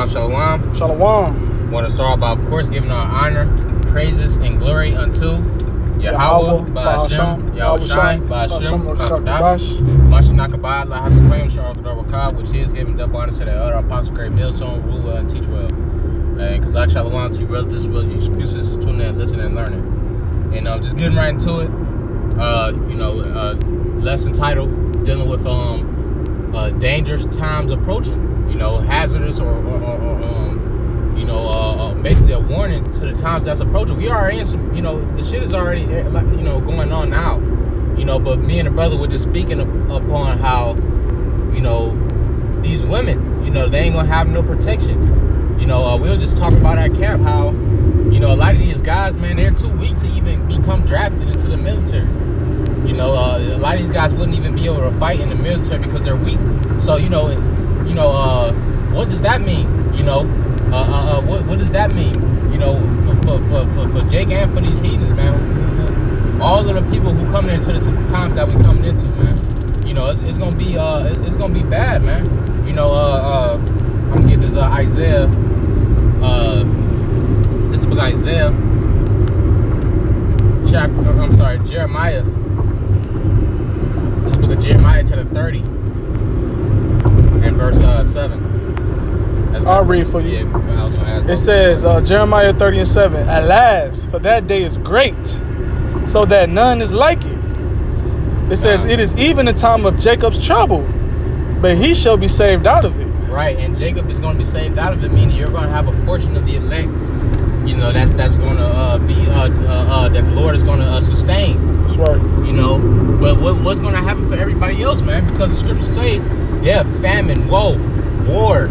Shalom, shalom. Shalom. Want to start by, of course, giving our honor, praises, and glory unto Yahweh, Ba'ashem, Yahushai, Ba'ashem, Kakadash, Mashinakabad, Lahazakayim, Sharakadar, which is giving double honor to the elder apostle, great millstone, rule well, and teach well. And Kazak Shalom to you relatives, well, you excuses to tune in, listening, and learning. And just getting right into it, lesson titled, dealing with dangerous times approaching. Hazardous or basically a warning to the times that's approaching. We are in some, the shit is already, going on now, but me and the brother were just speaking upon how, these women, they ain't gonna have no protection. We'll just talk about at camp how, a lot of these guys, man, they're too weak to even become drafted into the military. A lot of these guys wouldn't even be able to fight in the military because they're weak. So, what does that mean? What does that mean? For Jake and for these heathens, man. All of the people who come into the times that we coming into, man. It's gonna be bad, man. I'm gonna get this Isaiah. This is book Isaiah. Jeremiah. This book of Jeremiah, chapter 30, and verse 7. I'll read for you. Yeah, I was gonna ask. It says, Jeremiah 30 and 7, Alas, for that day is great, so that none is like it. It says, It is even a time of Jacob's trouble, but he shall be saved out of it. Right, and Jacob is going to be saved out of it, meaning you're going to have a portion of the elect, that's going to be, that the Lord is going to sustain. That's right. But what's going to happen for everybody else, man? Because the scriptures say death, famine, woe, war,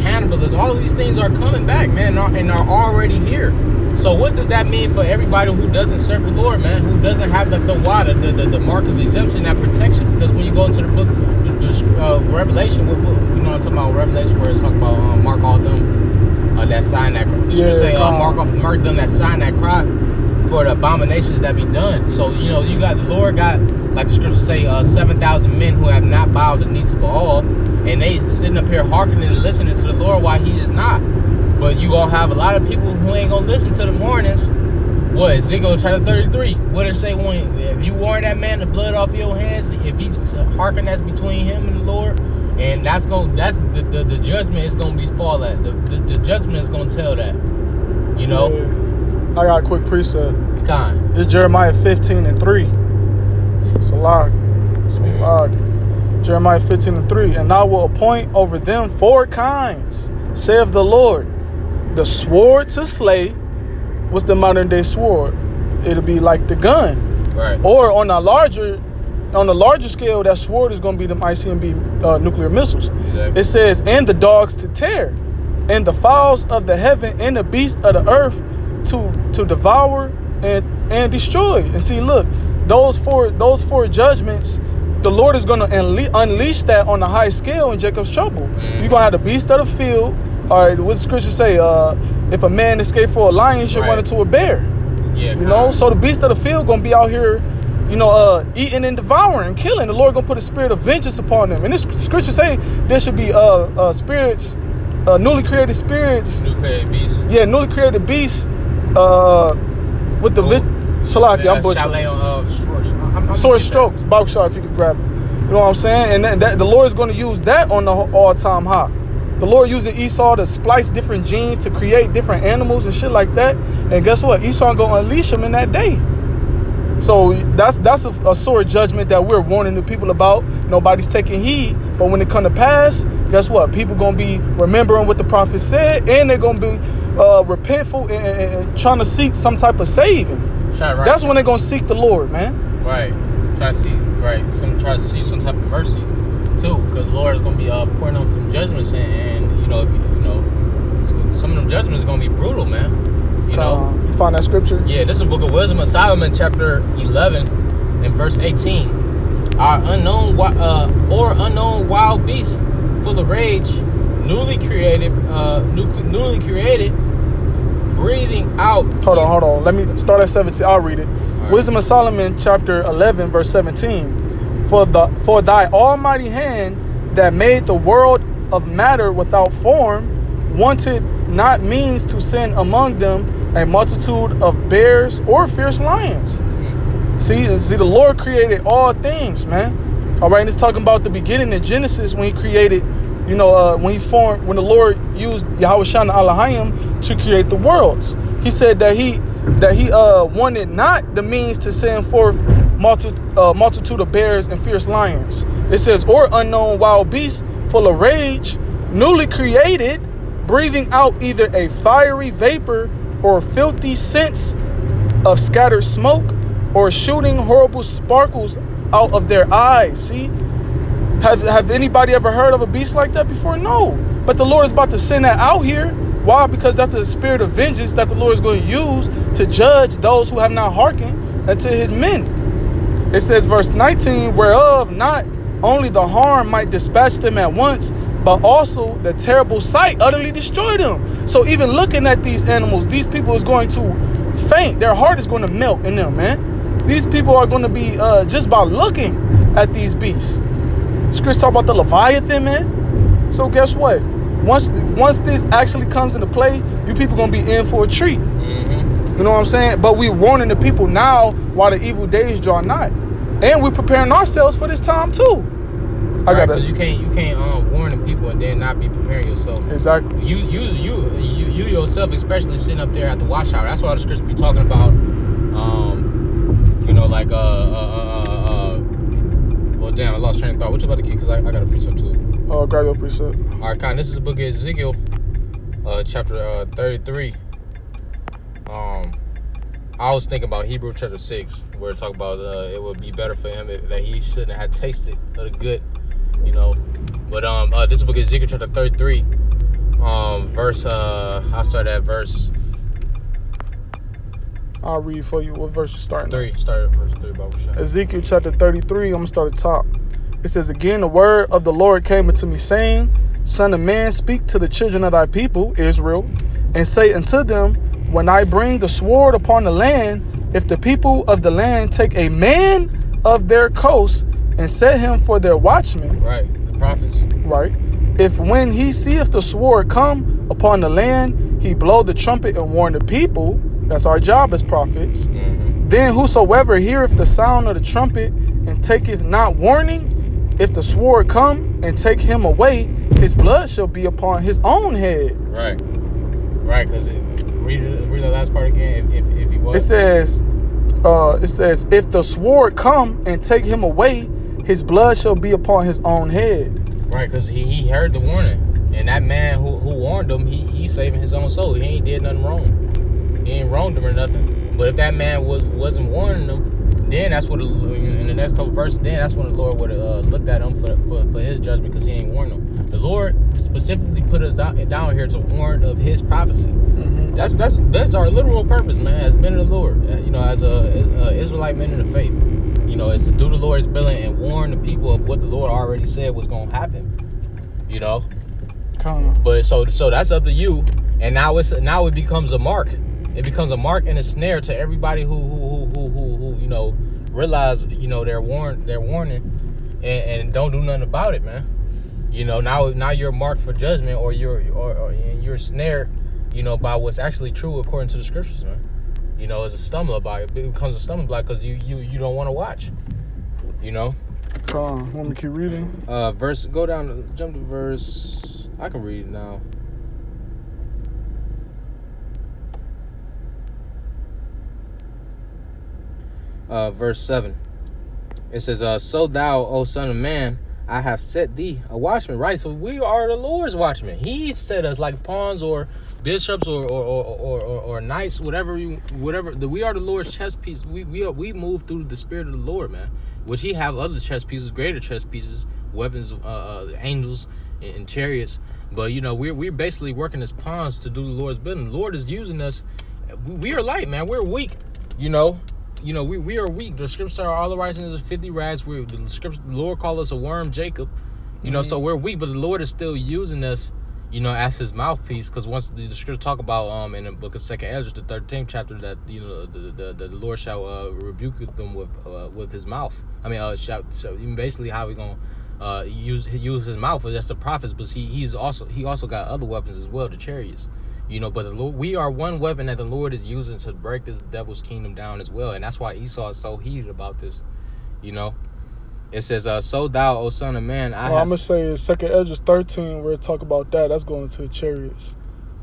cannibalism, all of these things are coming back, man, and are already here. So what does that mean for everybody who doesn't serve the Lord, man, who doesn't have the mark of exemption, that protection? Because when you go into the book, Revelation, I'm talking about Revelation where it's talking about mark all them that sign that cry. The scripture say mark them that sign that cry for the abominations that be done. So you got the Lord got, like the scriptures say, 7,000 men who have not bowed the knee to Baal, and they sitting up here hearkening and listening to the Lord while he is not. But you gonna have a lot of people who ain't gonna listen to the warnings. What, Ezekiel chapter 33? What did it say when if you warn that man the blood off your hands, if he hearken, that's between him and the Lord, and that's the judgment is gonna be fall at. The judgment is gonna tell that. Yeah. I got a quick precept. Kind. It's Jeremiah 15 and 3. It's a lot. Jeremiah 15 and 3. And I will appoint over them 4 kinds, saith the Lord. The sword to slay. What's the modern day sword? It'll be like the gun. Right. Or on a larger scale, that sword is going to be the ICBM nuclear missiles. Exactly. It says, and the dogs to tear, and the fowls of the heaven, and the beasts of the earth to devour and destroy. And see, look, those four judgments, the Lord is going to unleash that on a high scale in Jacob's trouble. Mm-hmm. You're going to have the beast of the field. All right, what does Scripture say? If a man escape for a lion, he should run into a bear. Yeah, so the beast of the field going to be out here, eating and devouring and killing. The Lord going to put a spirit of vengeance upon them. And this Scripture say there should be spirits, newly created spirits. Newly created beasts. Yeah, newly created beasts with the Salaki, I'm butchering. Sword strokes, barbershop, if you could grab it. You know what I'm saying? And that the Lord is going to use that on the all-time high. The Lord using Esau to splice different genes to create different animals and shit like that. And guess what? Esau going to unleash them in that day. So that's a sore judgment that we're warning the people about. Nobody's taking heed. But when it come to pass, guess what? People going to be remembering what the prophet said, and they're going to be repentful and trying to seek some type of saving. That's when they're going to seek the Lord, man. Right. Try to see some type of mercy too, because the Lord is going to be pouring on some judgments, and some of them judgments is going to be brutal, man. You find that scripture? Yeah, this is the book of Wisdom of Solomon, chapter 11 and verse 18. Our unknown wild beast, full of rage, newly created, breathing out. Hold on. Let me start at 17. I'll read it. Right. Wisdom of Solomon, chapter 11, verse 17. For thy almighty hand that made the world of matter without form, wanted not means to send among them a multitude of bears or fierce lions. See, the Lord created all things, man. All right, and it's talking about the beginning in Genesis when he created, when the Lord used Yahweh Shana Elohim to create the worlds. He said that he wanted not the means to send forth multitude of bears and fierce lions. It says, or unknown wild beasts full of rage, newly created, breathing out either a fiery vapor or filthy scents of scattered smoke, or shooting horrible sparkles out of their eyes. See? Have anybody ever heard of a beast like that before? No. But the Lord is about to send that out here. Why? Because that's the spirit of vengeance that the Lord is going to use to judge those who have not hearkened unto his men. It says, verse 19, whereof not only the harm might dispatch them at once, but also the terrible sight utterly destroy them. So even looking at these animals, these people is going to faint. Their heart is going to melt in them, man. These people are going to be just by looking at these beasts. Scripture talk about the Leviathan, man. So guess what? Once this actually comes into play, you people going to be in for a treat. You know what I'm saying? But we warning the people now while the evil days draw nigh. And we're preparing ourselves for this time too. Because you can't warn the people and then not be preparing yourself. Exactly. You yourself, especially sitting up there at the watchtower. That's why the scripture be talking about, well, damn, I lost train of thought. What you about to get? Because I got a precept too. Oh, grab your precept. All right, Con, this is the book of Ezekiel, chapter 33. I was thinking about Hebrew chapter 6, where it talk about it would be better for him that he shouldn't have tasted of the good, But this book is Ezekiel chapter 33, I'll start at verse. I'll read for you. What verse you starting? 3. Start at verse 3, Bible shot. Ezekiel chapter 33. I'm gonna start at the top. It says, again, the word of the Lord came unto me, saying, Son of man, speak to the children of thy people, Israel, and say unto them, when I bring the sword upon the land, if the people of the land take a man of their coast and set him for their watchman. Right, the prophets. Right. If when he seeth the sword come upon the land, he blow the trumpet and warn the people, that's our job as prophets, then whosoever heareth the sound of the trumpet and taketh not warning, if the sword come and take him away, his blood shall be upon his own head. Right, because read the last part again. If he was. It says, if the sword come and take him away, his blood shall be upon his own head. Right, because he heard the warning, and that man who warned him, he's saving his own soul. He ain't did nothing wrong. He ain't wronged him or nothing. But if that man wasn't warning them, then that's what in the next couple verses. Then that's when the Lord would have looked at him for his judgment, because he ain't warned them. The Lord specifically put us down here to warn of His prophecy. That's our literal purpose, man. As men of the Lord, as a Israelite men in the faith, is to do the Lord's bidding and warn the people of what the Lord already said was going to happen. But so that's up to you. And now it becomes a mark. It becomes a mark and a snare to everybody who realize their warning and don't do nothing about it, man. Now you're marked for judgment, or you're snared, by what's actually true according to the scriptures, man. It's a stumbling block. It becomes a stumbling block because you don't want to watch. Want me to keep reading? Jump to verse. I can read it now. Verse 7. It says, so thou, O son of man, I have set thee a watchman. Right, so we are the Lord's watchmen. He set us like pawns or bishops or knights, whatever. We are the Lord's chess piece. We move through the spirit of the Lord, man. Which He have other chess pieces, greater chess pieces, weapons, angels and chariots. But we're basically working as pawns to do the Lord's bidding. The Lord is using us. We are light, man. We're weak. We are weak. The scriptures are all the righteousness is 50 rags. The Lord called us a worm, Jacob. So we're weak, but the Lord is still using us, as His mouthpiece. Because once the scripture talk about in the book of 2nd Ezra, the 13th chapter, that the Lord shall rebuke them with His mouth. I mean, basically how we gonna he used his mouth. That's the prophets, but he also got other weapons as well, the chariots. But the Lord, we are one weapon that the Lord is using to break this devil's kingdom down as well, and that's why Esau is so heated about this. It says, "So thou, O son of man, I'm gonna say in 2 Esdras 13 where it talk about that. That's going into the chariots.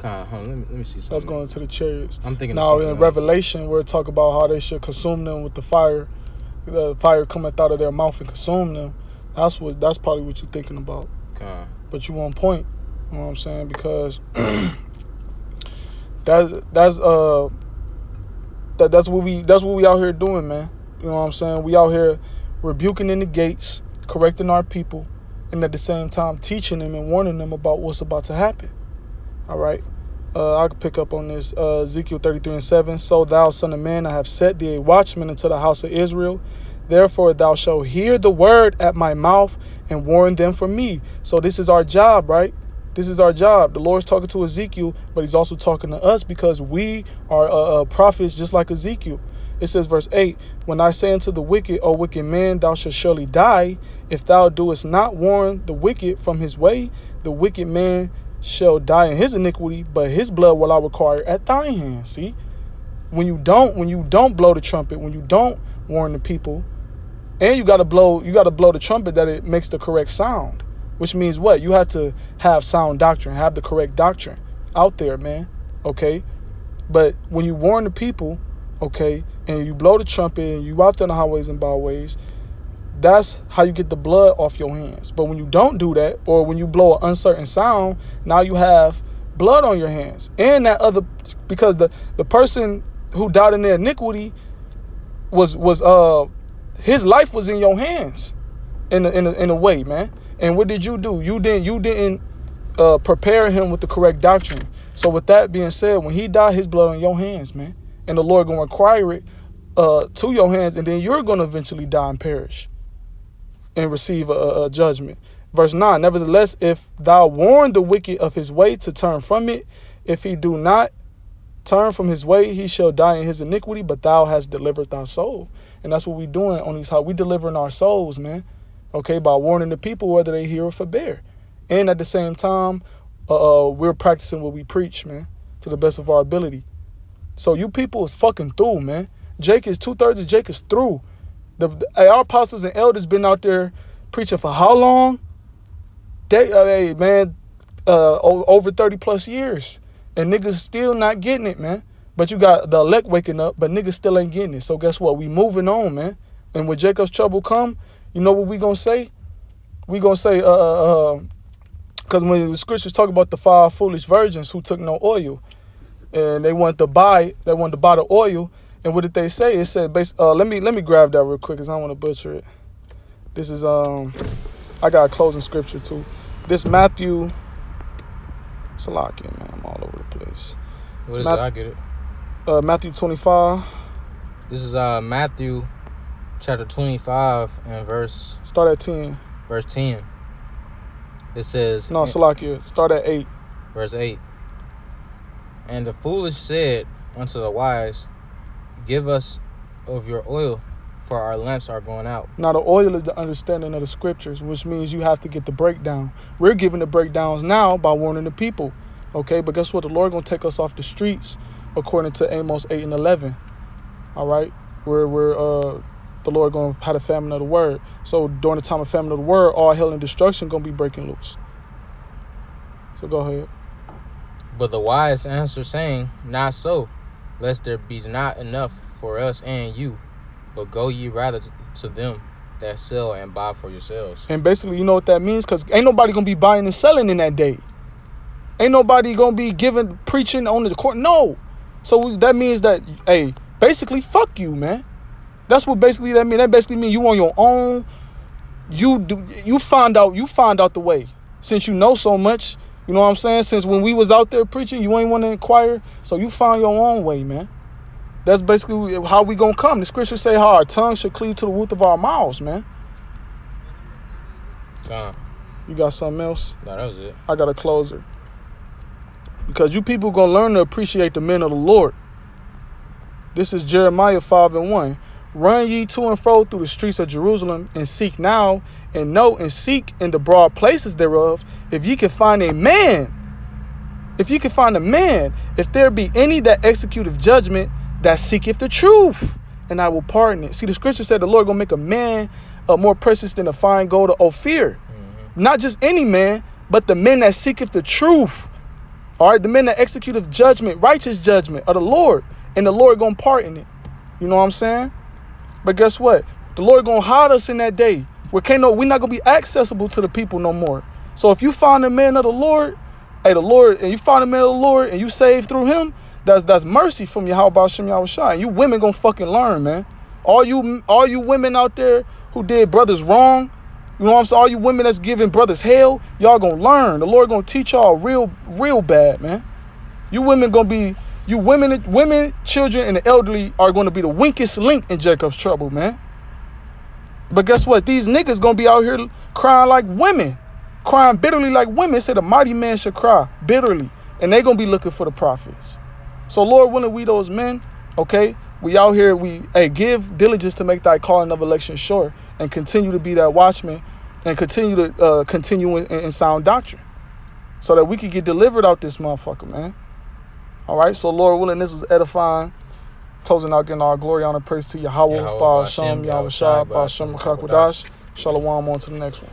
Let me see something. That's going into the chariots. I'm thinking now in Revelation where it talk about how they should consume them with the fire cometh out of their mouth and consume them. That's probably what you're thinking about. But you on point. You know what I'm saying? Because that's what we out here doing, man. You know what I'm saying? We out here rebuking in the gates, correcting our people, and at the same time teaching them and warning them about what's about to happen. All right. I can pick up on this. Ezekiel 33:7. So thou, son of man, I have set thee a watchman into the house of Israel. Therefore thou shalt hear the word at my mouth and warn them from me. So this is our job, right? This is our job. The Lord's talking to Ezekiel, but he's also talking to us because we are prophets just like Ezekiel. It says, verse 8, when I say unto the wicked, O wicked man, thou shalt surely die. If thou doest not warn the wicked from his way, the wicked man shall die in his iniquity, but his blood will I require at thine hand. See, when you don't blow the trumpet, when you don't warn the people, and you gotta blow the trumpet that it makes the correct sound, which means what? You have to have sound doctrine, have the correct doctrine out there, man. Okay, but when you warn the people, okay, and you blow the trumpet and you out there in the highways and byways, that's how you get the blood off your hands. But when you don't do that, or when you blow an uncertain sound, now you have blood on your hands. And that other, because the person who died in their iniquity was his life was in your hands in a way, man. And what did you do? You didn't prepare him with the correct doctrine. So with that being said, when he died, his blood on your hands, man. And the Lord gonna require it to your hands, and then you're gonna eventually die and perish and receive a judgment. Verse 9, nevertheless, if thou warn the wicked of his way to turn from it, if he do not turn from his way, he shall die in his iniquity, but thou hast delivered thy soul. And that's what we doing on these, how we delivering our souls, man. Okay, by warning the people whether they hear or forbear. And at the same time, we're practicing what we preach, man, to the best of our ability. So you people is fucking through, man. 2/3 of Jake is through. Our apostles and elders been out there preaching for how long? Over 30 plus years. And niggas still not getting it, man. But you got the elect waking up, but niggas still ain't getting it. So guess what? We moving on, man. And when Jacob's trouble come, you know what we gonna say? We gonna say, because when the scriptures talk about the 5 foolish virgins who took no oil, and they wanted to buy the oil, and what did they say? It said, let me grab that real quick, cause I don't want to butcher it. This is I got a closing scripture too. This Matthew. It's a lot, man. I'm all over the place. What is it? I get it. Matthew 25. This is Matthew chapter 25 and start at 10. Verse 10. It says, no, Salakia, start at 8. Verse 8. And the foolish said unto the wise, give us of your oil, for our lamps are going out. Now the oil is the understanding of the scriptures, which means you have to get the breakdown. We're giving the breakdowns now by warning the people. Okay, but guess what? The Lord gonna take us off the streets, according to Amos 8 and 11. All right, we're the Lord gonna have a famine of the word. So during the time of famine of the word, all hell and destruction gonna be breaking loose. So go ahead. But the wise answer, saying, not so, lest there be not enough for us and you, but go ye rather to them that sell and buy for yourselves. And basically, you know what that means? Because ain't nobody going to be buying and selling in that day. Ain't nobody going to be preaching on the court. No. So that means that, hey, basically, fuck you, man. That's what basically that means. That basically means you on your own. You find out the way. Since you know so much, you know what I'm saying? Since when we was out there preaching, you ain't want to inquire. So you find your own way, man. That's basically how we gonna come. The scriptures say how our tongue should cleave to the roof of our mouths, man. You got something else? No, that was it. I got a closer. Because you people gonna learn to appreciate the men of the Lord. This is Jeremiah 5 and 1. Run ye to and fro through the streets of Jerusalem, and seek now, and know, and seek in the broad places thereof, if ye can find a man. If you can find a man, if there be any that executeth judgment, that seeketh the truth, and I will pardon it. See, the scripture said the Lord gonna make a man more precious than a fine gold of Ophir. Not just any man, but the men that seeketh the truth. All right, the men that executeth judgment, righteous judgment of the Lord, and the Lord gonna pardon it. You know what I'm saying? But guess what? The Lord gonna hide us in that day. We're not gonna be accessible to the people no more. So if you find a man of the Lord, hey, the Lord, and you find a man of the Lord, and you save through him, that's mercy from Yahweh Shem Yahushua. And you women gonna fucking learn, man. All you women out there who did brothers wrong, you know what I'm saying? All you women that's giving brothers hell, y'all gonna learn. The Lord gonna teach y'all real bad, man. Women, children, and the elderly are gonna be the weakest link in Jacob's trouble, man. But guess what? These niggas gonna be out here crying like women, crying bitterly like women. It said a mighty man should cry bitterly, and they gonna be looking for the prophets. So Lord willing, we those men, okay? We out here, give diligence to make thy calling of election sure, and continue to be that watchman, and continue in sound doctrine, so that we can get delivered out this motherfucker, man. All right, so Lord willing, this was edifying. Closing out, getting all glory, honor, praise to Yahweh, Ba'ashem, Yahweh Shah, Ba'ashem, Chakadash. Shalom, on to the next one.